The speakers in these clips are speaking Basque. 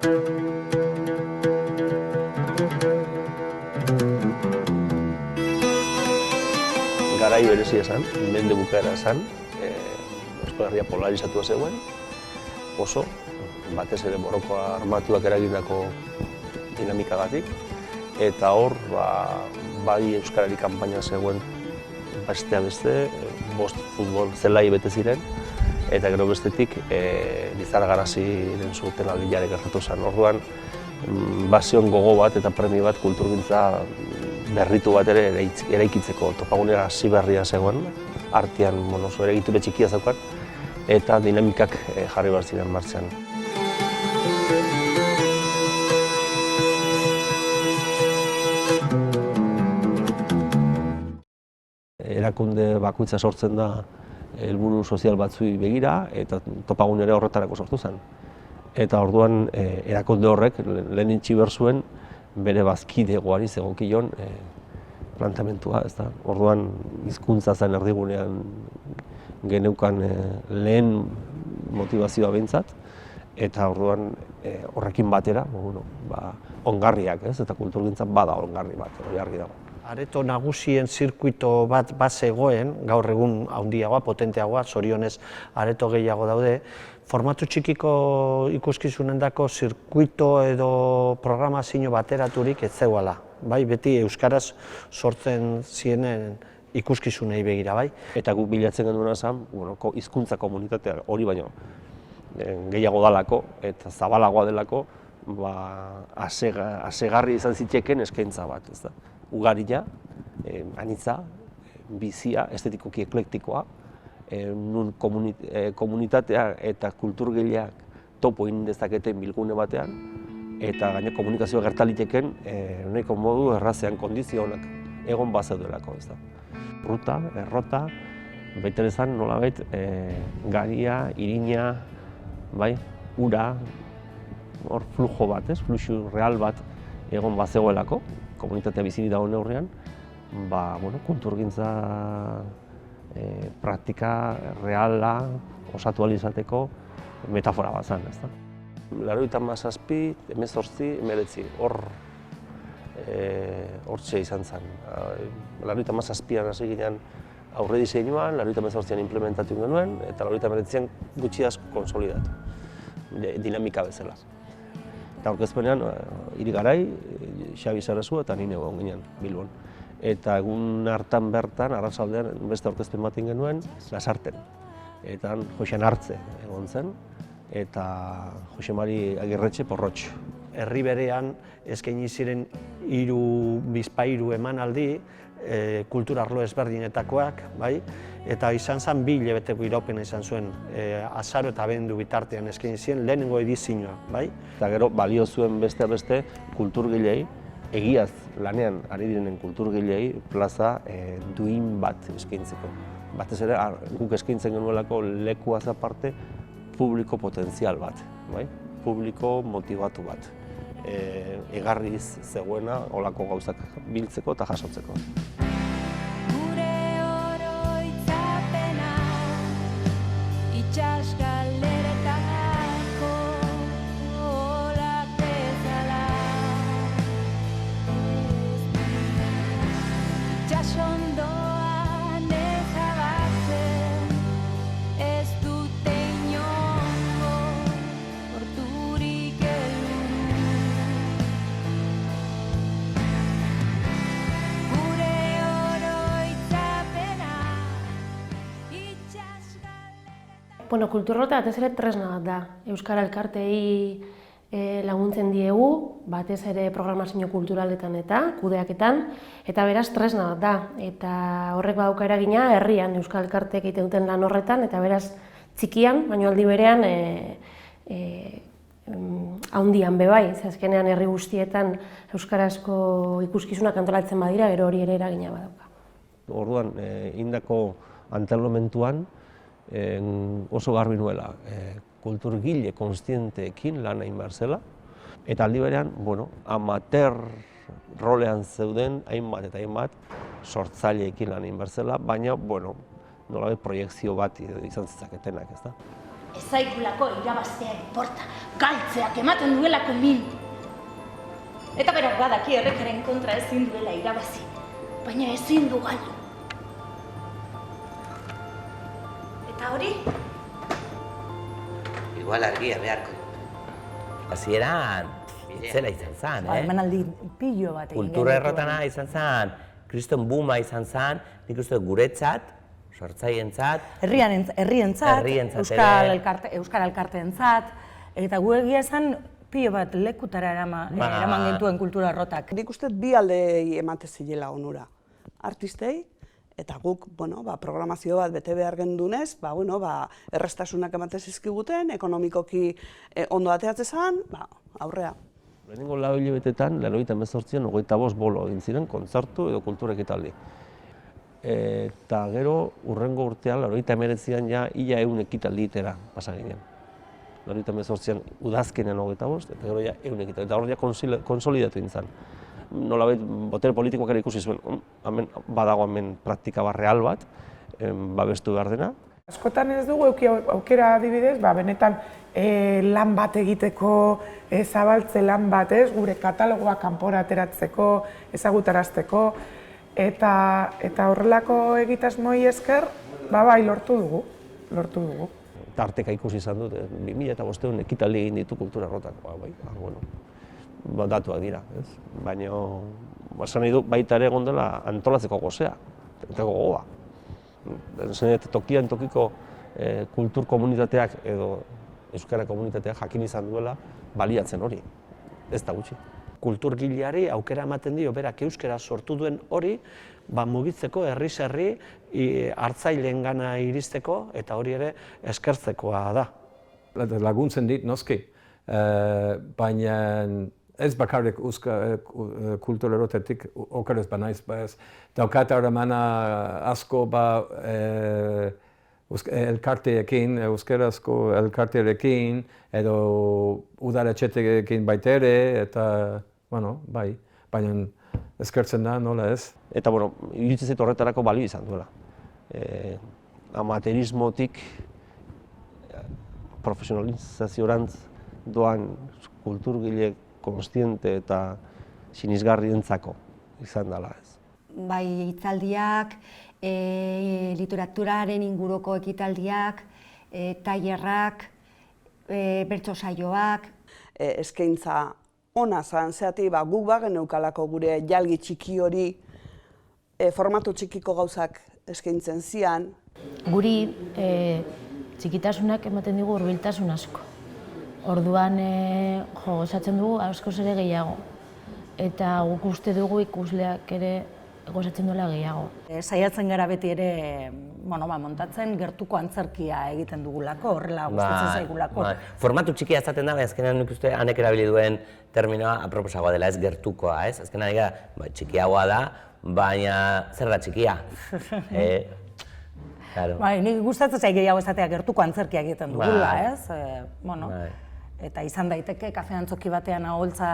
Garai berezia zen, mende bukaera zen, Euskal Herria polarizatua zegoen, oso, batez ere Morrokoa armatuak eragindako dinamikagatik, eta hor, bai Euskarari kanpaina zegoen besteak beste, 5 futbol zelai bete ziren, eta gero bestetik Lizarragaraziren zuten aldiare gertatu zen. Orduan, bazion gogo bat eta premio bat kulturgintza berritu bat ere eraikitzeko. Topagunea hasi berria zegoen, artean ere egiture txikia zeukan, eta dinamikak jarri behar ziren martxan. Erakunde bakoitza sortzen da helburu sozial batzuei begira, eta topagune ere horretarako sortu zen. Eta orduan erakunde horrek lehen itxi behar zuen bere bazkidegoari zegokion planteamentua, ezta. Orduan hizkuntza zen erdigunean geneukan lehen motivazioa behintzat, eta orduan horrekin batera, ongarriak, ez? Eta kulturgintzan bada ongarri bat, hori argi dago. Areto nagusien zirkuito bat zegoen, gaur egun handiagoa, potenteagoa, zorionez areto gehiago daude. Formatu txikiko ikuskizunendako zirkuito edo programazio bateraturik ez zegoela. Bai, beti euskaraz sortzen zienen ikuskizunei begira, bai. Eta guk bilatzen genuena zen, hizkuntza komunitatea hori baino gehiago dalako eta zabalagoa delako, asegarri izan zitekeen eskaintza bat, ez da. Ugaria, anitza, bizia, estetikoki eklektikoa, nun komunitatea eta kulturgileak topo egin dezaketen bilgune batean, eta gaina komunikazioa gertaliteken nahiko modu errazean kondizio honak egon bazeudelako, ez da. Ruta, errota, baita ezan nolabait garia, irina, bai, ura, hor flujo bat, ez, fluxu real bat egon bazegoelako, komunitatea bizini dago neurrean, kulturgintza praktika reala osatu ahal izateko metafora bat zen, ezta. 97, 18, 19, hortxe izan zen. 97an hasi ginen aurre diseinuan, 98an implementatu genuen, eta 99an gutxi asko konsolidatu, dinamika bezala. Eta aurkezpenean, hiri garai, Xabi Sarasua eta nine egon ginen Bilbon. Eta egun hartan bertan, arratsaldean beste aurkezpen bat egin genuen, Lasarten. Eta Joxean Hartze egon zen, eta Jose Mari Agirretxe Porrotx. Herri berean eskaini ziren 3 bizpahiru emanaldi, kultura arlo ezberdinetakoak, bai? Eta izan zen 2 hilabeteko iraupena izan zuen, azaro eta abendu bitartean eskaini ziren lehenengo edizioa, bai? Eta gero balio zuen beste kulturgilei, egiaz lanean ari direnen kulturgilei plaza duin bat eskaintzeko. Batez ere, guk eskaintzen genuelako lekuaz aparte publiko potentzial bat, bai? Publiko motibatu bat. Egarriz zegoena olako gauzak biltzeko eta jasotzeko. Kulturrota batez ere tresna bat da. Euskara elkarteei laguntzen diegu, batez ere programazio kulturaletan eta kudeaketan, eta beraz tresna bat da. Eta horrek badauka eragina herrian Euskal elkarteek egiten duten lan horretan, eta beraz txikian, baina aldi berean handian bebai. Azkenean herri guztietan euskarazko ikuskizunak antolatzen badira, gero hori ere eragina badauka. Orduan, indako antolamentuan oso garbi nuela kulturgile konstienteekin lan egin behar zela, eta aldi berean, amateur rolean zeuden hainbat eta hainbat sortzaileekin lan egin behar zela, baina, nolabait proiekzio bat izan zitzaketenak, ezta? Ez zaigulako irabaztea inporta, galtzeak ematen duelako min. Eta berak badaki errekaren kontra ezin duela irabazi, baina ezin du galdu. Eta hori? Igual argia beharko. Hasieran, itzela izan zen, Emanaldi pilo bat egin Kultura errotana izan zen, kriston booma izan zen, nik uste guretzat, sortzaientzat, herrientzat, herrientzat euskal elkarteentzat, eta gu egia esan pilo bat lekutara eraman gintuen kultura errotak. Nik uste bi aldei emate zilela onura. Artistei, eta guk, programazio bat bete behar gendunez, errestasunak ematen zizkiguten, ekonomikoki ondo ateatzen zen, aurrea. Lehenengo lau hilabetetan, 1998an 25 bolo egin ziren, kontzertu edo kultura ekitaldi. Eta gero, urrengo urtean, 1989an ja ia 100 ekitaldi itera pasa ginen. 1998an udazkenean 25, eta gero ja 100 ekitaldi. Eta hor ja konsolidatu nintzen. Nolabait, botere politikoak ere ikusi zuen, badago hemen praktika real bat, babestu behar dena. Askotan ez dugu aukera adibidez, benetan lan bat egiteko, zabaltze lan bat ez, gure katalogoa kanpora ateratzeko, ezagutarazteko, eta horrelako egitasmoi esker, bai, lortu dugu. Tarteka ikusi izan dut, 2005 ekitaldi egin ditu kultura errotako, datuak dira, ez? Baina, esan nahi du, baita ere egon dela antolatzeko gozea, eta gogoa. Tokian tokiko kultur komunitateak edo euskara komunitateak jakin izan duela baliatzen hori, ez da gutxi. Kulturgileari aukera ematen dio berak euskara sortu duen hori mugitzeko herriz herri hartzaileengana iristeko eta hori ere eskertzekoa da. Laguntzen dit noski, baina ez bakarrik kultura erotetik okerez banaiz ez. Daukat harremana asko elkarteekin, euskarazko elkarteekin, edo udaletxeekin baita ere, eta, bai, baina eskertzen da, nola ez. Eta, iruditzen zait horretarako balio izan duela. Amaterismotik profesionalizaziorantz doan kulturgile konstiente eta sinisgarrientzako izan dela ez. Bai, hitzaldiak, literaturaren inguruko ekitaldiak, tailerrak, bertso saioak. Eskaintza ona zan, zeati, guk bageneukalako gure jalgi txiki hori formatu txikiko gauzak eskaintzen zian. Guri txikitasunak ematen digu hurbiltasun asko. Orduan gozatzen dugu askoz ere gehiago. Eta guk uste dugu ikusleak ere gozatzen duela gehiago. Saiatzen gara beti ere montatzen gertuko antzerkia egiten dugulako, horrela gustatzen zaigulako. Formatu txikia izaten da, azkenean nik uste Anek erabili duen terminoa aproposagoa dela, ez gertukoa, ez? Azkenean txikiagoa da, baina zer da txikia? Nik gustatzen zaik gehiago esatea gertuko antzerkia egiten dugula, ez? Eta izan daiteke kafe antzoki batean aholtza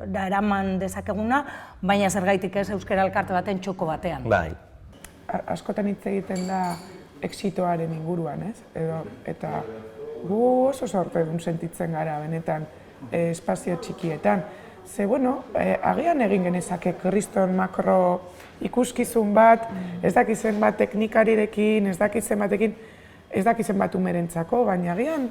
da eraman dezakeguna, baina zergaitik ez euskara elkarte baten txoko batean. Bai. Askotan hitz egiten da exitoaren inguruan, ez? Eta gu oso zortedun sentitzen gara benetan espazio txikietan. Ze, agian egin genezake kriston makro ikuskizun bat, ez dakizen bat teknikarirekin, ez dakizen bat umerentzako, baina agian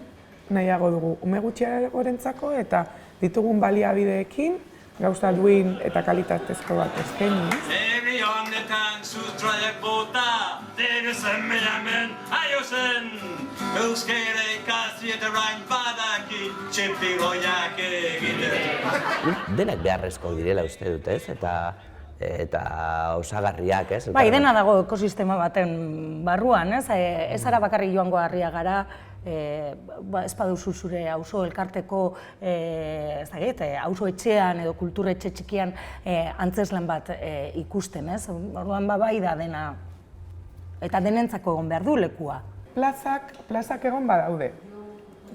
nahiago dugu ume gutxiagorentzako eta ditugun baliabideekin gauza duin eta kalitatezko bat eskaini. Herri honetan sustraiak bota, denezen mehamen aiozen, euskara ikasi eta rain badaki, txempigoiak egiten. Denak beharrezko direla uste dut ez, eta osagarriak ez? Bai, dena dago ekosistema baten barruan, ez? Ez ara bakarrik joango harria gara, ez baduzu zure auzo elkarteko, auzo etxean edo kultura etxe txikian antzeslan bat ikusten, ez? Orduan bai da dena, eta denentzako egon behar du lekua. Plazak egon badaude,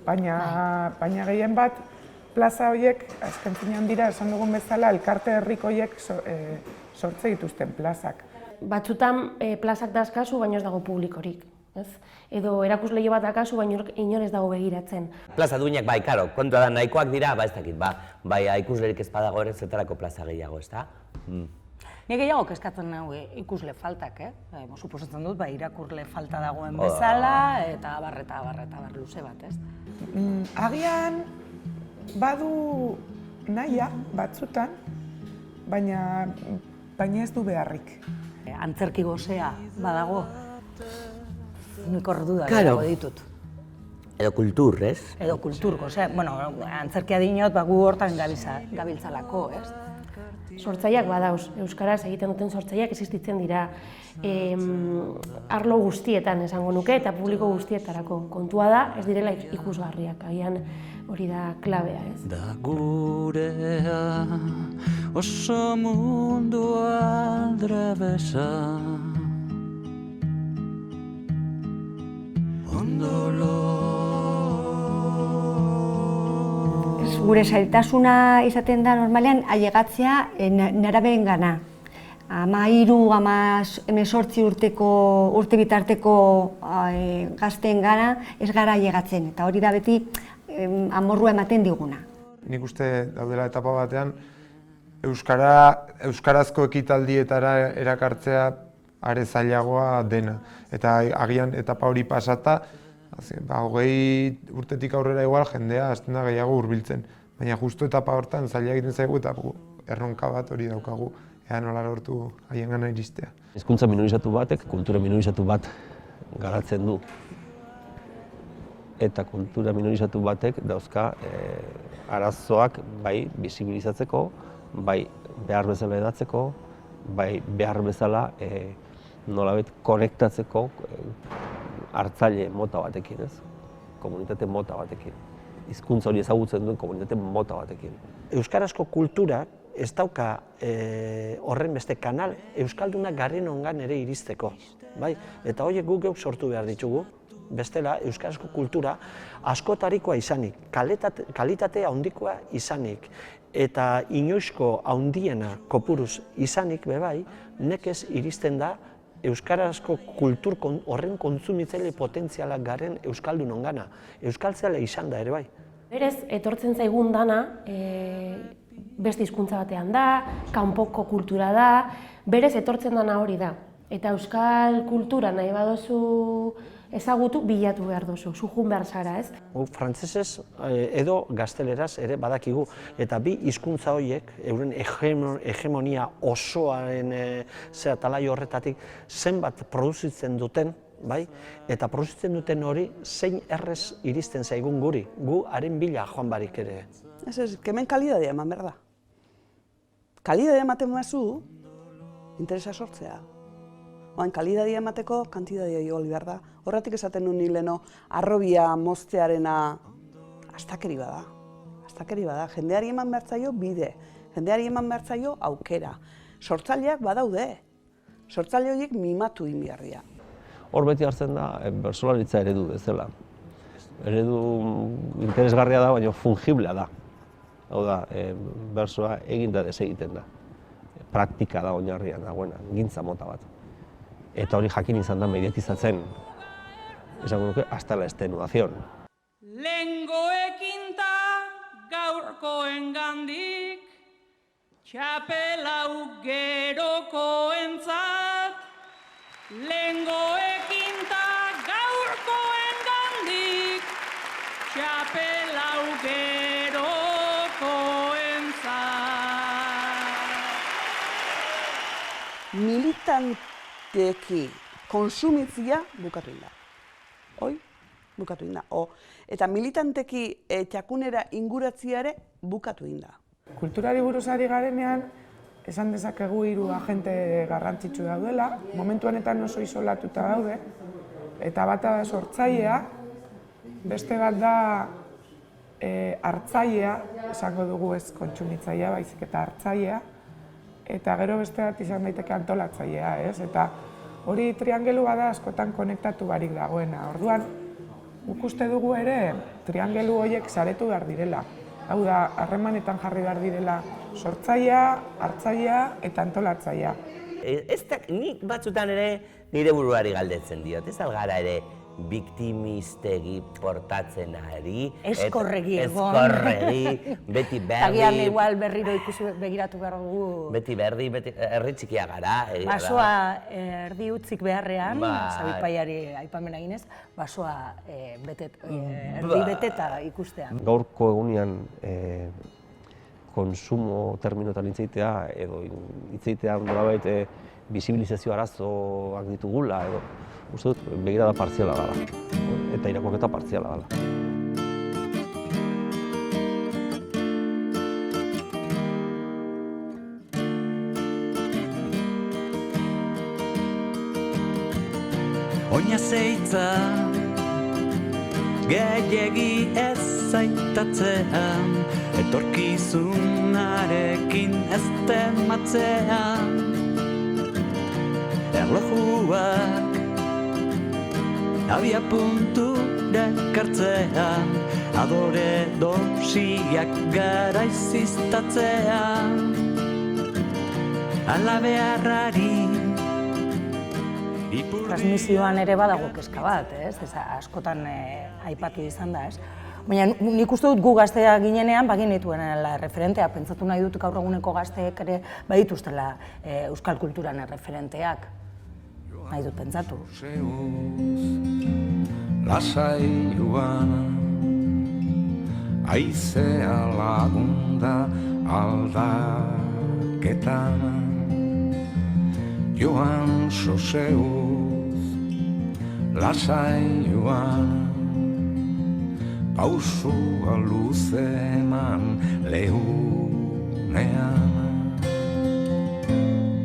baina gehien bat plaza horiek, azken finean dira, esan dugun bezala, elkarte herriko horiek sortze dituzten plazak. Batzutan plazak dazkazu, baina ez dago publikorik. ez? Edo erakusleio bat akazu, baina inor ez dago begiratzen. Plaza duinak, bai, karo, kontua da, nahikoak dira, ba ez dakit, bai, ikuslerik ez badago ere, zetarako plaza gehiago, ez da? Ni gehiago kezkatzen nahu ikusle faltak, suposatzen dut, irakurle falta dagoen bezala, eta abar luze bat, ez? Agian badu nahia batzutan, baina ez du beharrik. Antzerki gozea badago, nik orduda dago ditut. Edo kultur, ez? Edo kultur gozea, antzerkia dinot, gu hortan gabiltzalako, ez? Sortzaileak badauz, euskaraz egiten duten sortzaileak existitzen dira arlo guztietan esango nuke eta publiko guztietarako. Kontua da, ez direla ikusgarriak, agian hori da klabea, ez? Da gurea oso mundu aldrebesa Gure zailtasuna izaten da normalean ailegatzea nerabeen gana. 13-18 urte bitarteko gazteen gana ez gara ailegatzen, eta hori da beti amorrua ematen diguna. Nik uste daudela etapa batean, euskarazko ekitaldietara erakartzea are zailagoa dena. Eta agian etapa hori pasata, 20 urtetik aurrera igual jendea hasten da gehiago hurbiltzen. Baina justu etapa hortan zaila egiten zaigu eta erronka bat hori daukagu, ea nola lortu haien gana iristea. Hizkuntza minorizatu batek, kultura minorizatu bat garatzen du. Eta kultura minorizatu batek dauzka arazoak bai bisibilizatzeko, bai behar bezala edatzeko, bai behar bezala nolabait konektatzeko hartzaile mota batekin, ez? Komunitate mota batekin. Hizkuntza hori ezagutzen duen komunitate mota batekin. Euskarazko kultura ez dauka horren beste kanal euskaldunak garen ongan ere iristeko, bai? Eta horiek guk geuk sortu behar ditugu. Bestela, euskarazko kultura askotarikoa izanik, kalitate handikoa izanik, eta inoizko handiena kopuruz izanik bebai, nekez iristen da euskarazko kultur horren kontsumitzaile potentzialak garen euskaldun ongana. Euskaltzale izan da ere bai. Berez, etortzen zaigun dana, beste hizkuntza batean da, kanpoko kultura da, berez etortzen dana hori da. Eta euskal kultura nahi baduzu ezagutu, bilatu behar duzu, zujun behar zara, ez? Frantsesez edo gazteleraz ere badakigu, eta bi hizkuntza horiek, euren hegemonia osoaren talai horretatik zenbat produzitzen duten, bai? Eta produzitzen duten hori zein errez iristen zaigun guri, gu haren bila joan barik ere. Ez, hemen kalidadea eman behar da. Kalidadea ematen bazu, interesa sortzea. Oain, kalidadea emateko, kantidadea igoli behar da. Horretik esaten nuen hileno, arrobia moztearena astakeri bada. Astakeri bada. Jendeari eman behar zaio bide. Jendeari eman behar zaio aukera. Sortzaileak badaude. Sortzaile horiek mimatu egin behar dira. Hor beti hartzen da, bertsolaritza eredu bezala. Eredu interesgarria da, baina fungiblea da. Hau da, bersoa egin da desegiten da. Praktika da oinarrian dagoena, gintza mota bat. Eta hori jakin izan da mediatizatzen, esango nuke, hasta la extenuación. Lengoekin ta gaurkoen gandik, txapelau gerokoentzat. Lengoekin ta gaurkoen gandik, txapelau gerokoentzat. Militanteki konsumitzia bukatu inda. Hoi, bukatu inda. Eta militanteki txakunera inguratzia ere bukatu inda. Kulturari buruz ari garenean, esan dezakegu 3 agente garrantzitsu daudela, momentu honetan oso isolatuta daude, eta bata da sortzailea, beste bat da hartzailea, esango dugu ez kontsumitzailea, baizik eta hartzailea, eta gero beste bat izan daiteke antolatzailea, ez? Eta hori triangelu bada askotan konektatu barik dagoena. Orduan, guk uste dugu ere triangelu horiek saretu behar direla. Hau da, harremanetan jarri behar direla sortzailea, hartzailea eta antolatzailea. nik batzutan ere nire buruari galdetzen diot, ez algara ere biktimistegi portatzen ari. Eskorregi egon. Eskorregi, beti berdi. Tagian igual berriro ikusi begiratu behar dugu. Beti berdi, herri txikia gara. Basoa erdi utzik beharrean, Zabipaiari aipamen eginez, basoa erdi beteta ikustean. Gaurko egunean konsumo terminotan hitzeitea edo hitzeitea nolabait bisibilizazio arazoak ditugula edo uste dut begirada partziala dela eta irakurketa partziala dela. Oina zeitza gehiegi ez zaitatzea, etorkizunarekin ez tematzea. Erlojuak abia puntura ekartzea, adore dosiak garaiz iztatzea. Ala beharrari transmisioan ere badago kezka bat, ez? Askotan aipatu izan da, ez? Baina nik uste dut gu gaztea ginenean baginituen referenteak, pentsatu nahi dut gaur eguneko gazteek ere badituztela euskal kulturan referenteak. Nahi dut pentsatu. Lasai joan, aizea lagunda aldaketan, joan soseuz, lasai joan, pausua luze eman lehunean.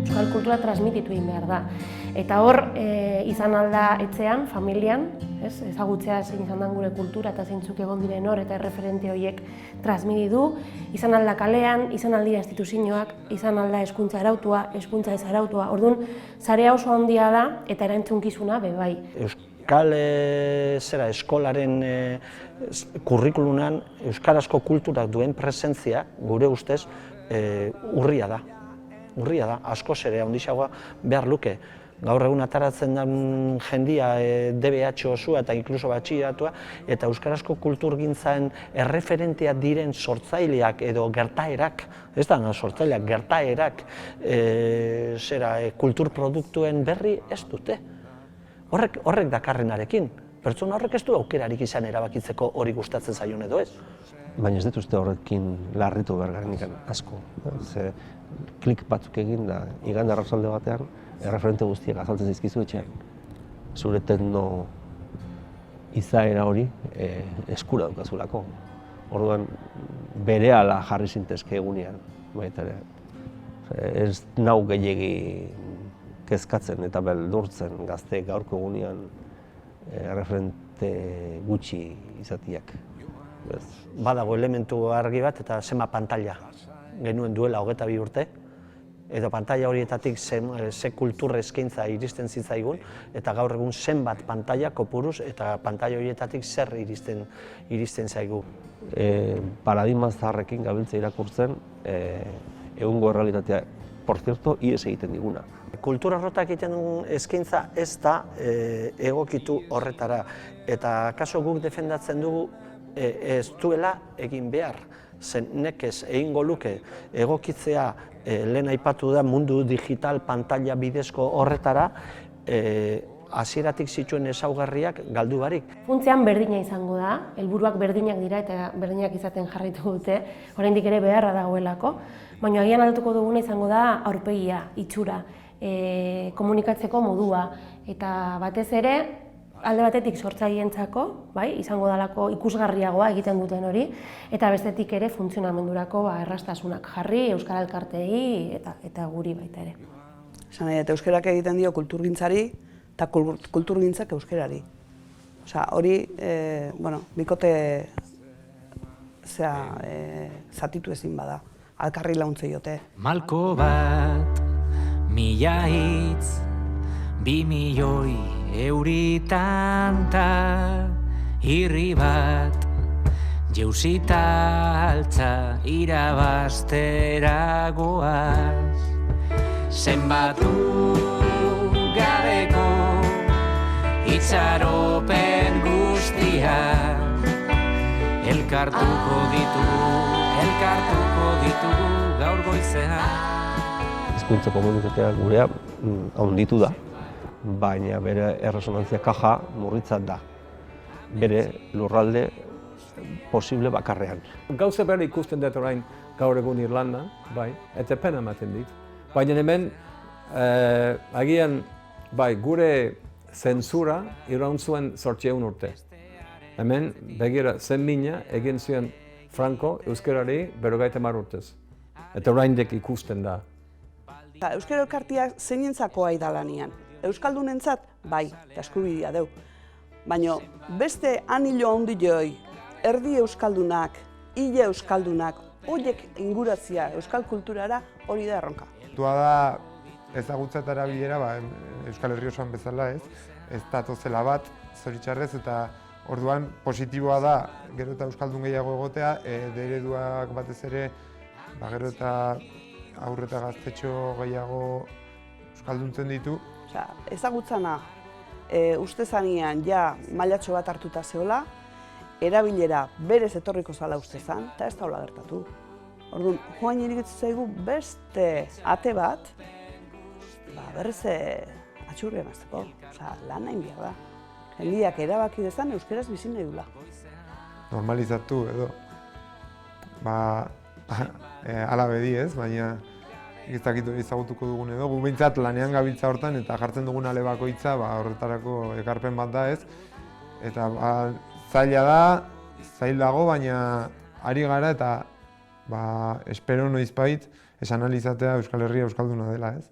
Euskal kultura transmititu egin behar da. Eta hor, izan alda etxean, familian, ezagutzea zein izan den gure kultura eta zeintzuk egon diren hor eta erreferente horiek transmititu, izan alda kalean, izan aldira instituzioak, izan alda hezkuntza arautua, hezkuntza ez arautua. Orduan, sarea oso handia da eta erantzunkizuna bebai. Euskal eskolaren kurrikulunan euskarazko kulturak duen presentzia, gure ustez, urria da. Urria da, askoz ere handiagoa behar luke. Gaur egun ataratzen den jendia DBH osua eta inkluso batxilleratua eta euskarazko kulturgintzan erreferenteak diren sortzaileak edo gertaerak, ez da sortzaileak, gertaerak kulturproduktuen berri ez dute. Horrek dakarrenarekin. Pertsona horrek ez du aukerarik izan erabakitzeko hori gustatzen zaion edo ez. Baina ez dut uste horrekin larritu bergarenik asko. Klik batzuk egin da, igande arratsalde batean, erreferente guztiak azaltzen zaizkizu etxean. Zure tekno izaera hori eskura daukazulako. Orduan, berehala jarri zintezke egunean. Ez nau gehiegi kezkatzen eta beldurtzen gazte gaurko egunean erreferente gutxi izatiak. Badago elementu argi bat eta zenbat pantalla genuen duela 22 urte, edo pantalla horietatik ze kultur eskaintza iristen zitzaigun, eta gaur egun zenbat pantalla kopuruz eta pantalla horietatik zer iristen zaigu. Paradigma zaharrekin gabiltza irakurtzen, egungo errealitatea, por cierto, ihes egiten diguna. Kultura arlotak egiten dugun eskaintza ez da egokitu horretara, eta kaso guk defendatzen dugu ez duela egin behar. Zen nekez egingo luke egokitzea lehen aipatu da mundu digital pantalla bidezko horretara hasieratik zituen ezaugarriak galdu barik. Funtzean berdina izango da, helburuak berdinak dira eta berdinak izaten jarraitu dute, oraindik ere beharra dagoelako, baina agian aldatuko duguna izango da aurpegia, itxura, komunikatzeko modua eta batez ere alde batetik sortzaileentzako, izango dalako ikusgarriagoa egiten duten hori, eta bestetik ere funtzionamendurako erraztasunak jarri, euskara elkarteei eta guri baita ere. Esan nahi, eta euskerak egiten dio kulturgintzari eta kulturgintzak euskerari. Osea, hori, bikote zatitu ezin bada, alkarri launtze jote. Malko bat, 1000 hitz, 2 milioi euritan ta irri bat, jeusita altza irabastera goaz. zenbatu gabeko itxaropen guztiak elkartuko ditugu gaur goizean. Hizkuntza komunitatea gurea handitu da, baina bere erresonantzia kaja murritzat da. Bere lurralde posible bakarrean. Gauza berri ikusten dut orain gaur egun Irlandan, bai, eta pena ematen dit. Baina hemen, agian, bai, gure zentzura iraun zuen 800 urte. Hemen, begira, zen mina egin zuen Franco euskarari 50 urtez. Eta oraindik ikusten da. Euskara elkartea zeinentzakoa idalanean. Euskaldunentzat, bai, eta eskubidea deu. Baina beste anilo handioi, erdi euskaldunak, hile euskaldunak, horiek inguratzia euskal kulturara hori da erronka. Tua da ezagutza eta erabilera, Euskal Herri osoan bezala ez datozela bat, zoritxarrez, eta orduan positiboa da gero eta euskaldun gehiago egotea, ereduak batez ere, gero eta aurre eta gaztetxo gehiago euskalduntzen ditu. Ezagutzana uste zanean ja mailatxo bat hartuta zehola, erabilera berez etorriko zala uste zan, eta ez da hola gertatu. Orduan, joan irigitzen zaigu beste ate bat, berrez atxurrean azteko, lan nahi behar da. Jendiak erabaki dezan euskeraz bizi nahi dula. Normalizatu edo, ala bedi ez, baina ez dakit ezagutuko dugun edo, gu behintzat lanean gabiltza hortan eta jartzen dugun ale bakoitza horretarako ekarpen bat da ez. Eta zaila da, zail dago, baina ari gara eta espero noizbait esan ahal izatea Euskal Herria euskalduna dela ez.